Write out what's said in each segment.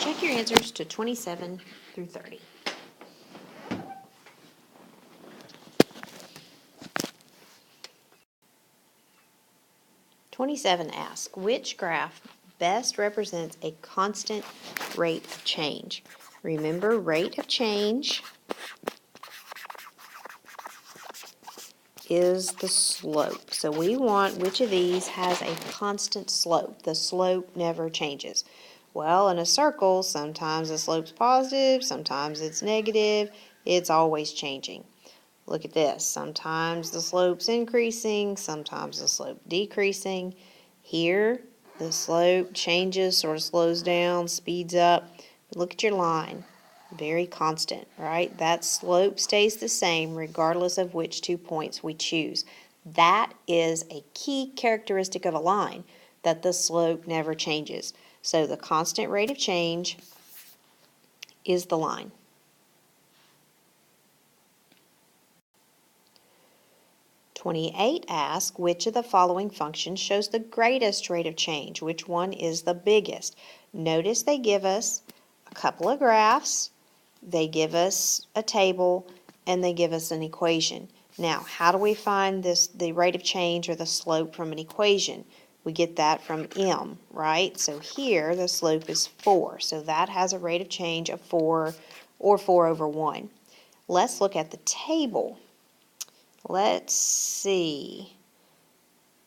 check your answers to 27 through 30. #27 asks, which graph best represents a constant rate of change? Remember, rate of change is the slope. So we want which of these has a constant slope. The slope never changes. Well, in a circle, sometimes the slope's positive, sometimes it's negative. It's always changing. Look at this. Sometimes the slope's increasing, sometimes the slope decreasing. Here, the slope changes, sort of slows down, speeds up. But look at your line. Very constant, right? That slope stays the same regardless of which 2 points we choose. That is a key characteristic of a line, that the slope never changes. So the constant rate of change is the line. #28 asks, which of the following functions shows the greatest rate of change? Which one is the biggest? Notice they give us a couple of graphs, they give us a table, and they give us an equation. Now, how do we find the rate of change or the slope from an equation? We get that from m, right? So here the slope is 4, so that has a rate of change of 4 or 4 over 1. Let's look at the table. Let's see.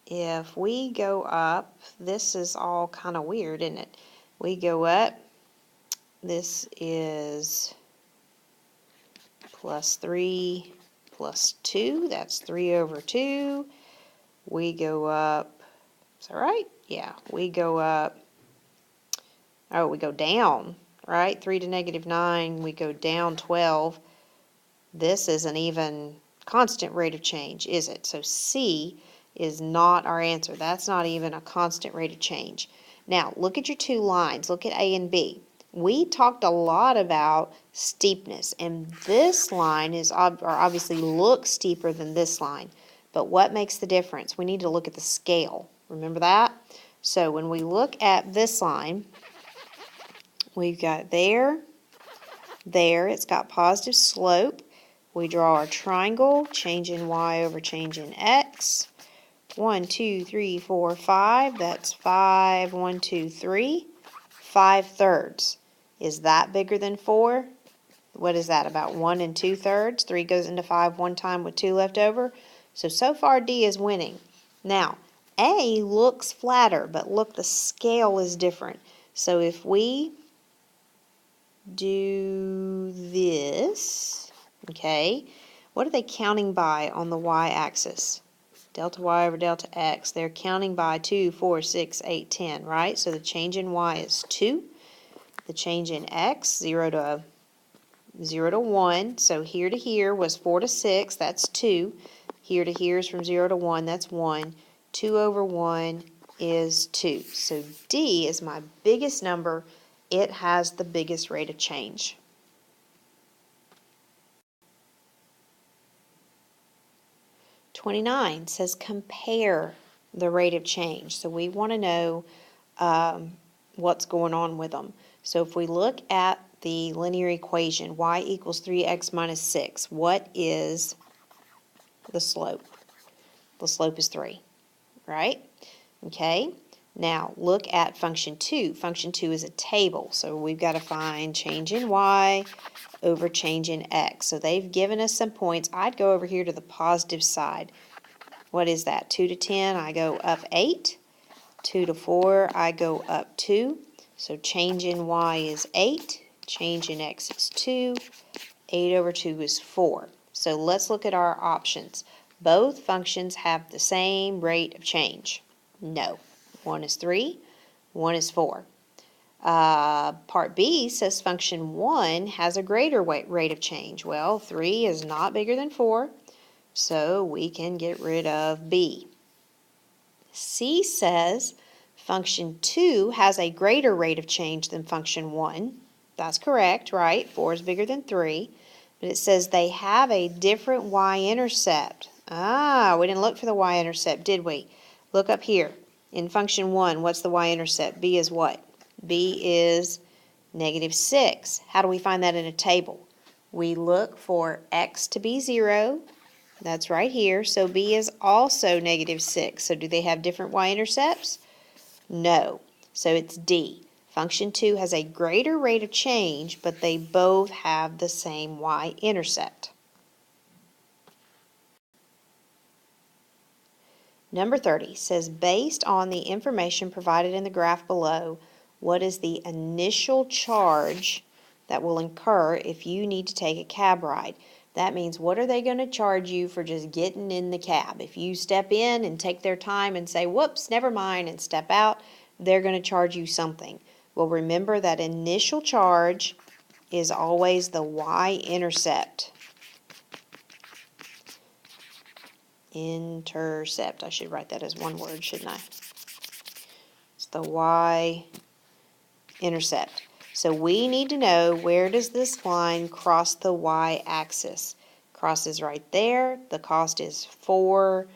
If we go up, this is all kind of weird, isn't it? We go up, this is plus 3 plus 2, that's 3 over 2. We go up, is that right? Yeah, we go up, oh, we go down, right? 3 to -9, we go down 12. This isn't even constant rate of change, is it? So C is not our answer. That's not even a constant rate of change. Now, look at your two lines. Look at A and B. We talked a lot about steepness, and this line is obviously looks steeper than this line. But what makes the difference? We need to look at the scale. Remember that? So when we look at this line, we've got there, it's got positive slope. We draw our triangle, change in y over change in x. 1, 2, 3, 4, 5. That's 5, 1, 2, 3. 5/3. Is that bigger than 4? What is that, about 1 2/3? 3 goes into 5 one time with 2 left over. So far D is winning. Now, A looks flatter, but look, the scale is different. So if we do this, okay, what are they counting by on the y-axis? Delta y over delta x. They're counting by 2, 4, 6, 8, 10, right? So the change in y is 2. The change in x, 0 to 1. So here to here was 4 to 6, that's 2. Here to here is from 0 to 1, that's 1. 2 over 1 is 2. So D is my biggest number. It has the biggest rate of change. #29 says compare the rate of change. So we want to know what's going on with them. So if we look at the linear equation, y equals 3x minus 6, what is the slope? The slope is 3, right? Okay. Now look at function 2. Function 2 is a table, so we've got to find change in y over change in x. So they've given us some points. I'd go over here to the positive side. What is that? 2 to 10, I go up 8. 2 to 4, I go up 2. So change in y is 8. Change in x is 2. 8 over 2 is 4. So let's look at our options. Both functions have the same rate of change. No. One is 3, one is 4. Part B says function 1 has a greater rate of change. Well, 3 is not bigger than 4, so we can get rid of B. C says function 2 has a greater rate of change than function 1. That's correct, right? 4 is bigger than 3. But it says they have a different y-intercept. We didn't look for the y-intercept, did we? Look up here. In function 1, what's the y-intercept? B is what? B is -6. How do we find that in a table? We look for x to be 0. That's right here. So B is also -6. So do they have different y-intercepts? No. So it's D. Function 2 has a greater rate of change, but they both have the same y-intercept. Number 30 says, based on the information provided in the graph below, what is the initial charge that will incur if you need to take a cab ride? That means, what are they going to charge you for just getting in the cab? If you step in and take their time and say, whoops, never mind, and step out, they're going to charge you something. Well, remember that initial charge is always the y-intercept. Intercept. I should write that as one word, shouldn't I? It's the y-intercept. So we need to know, where does this line cross the y-axis? Crosses right there. The cost is $4.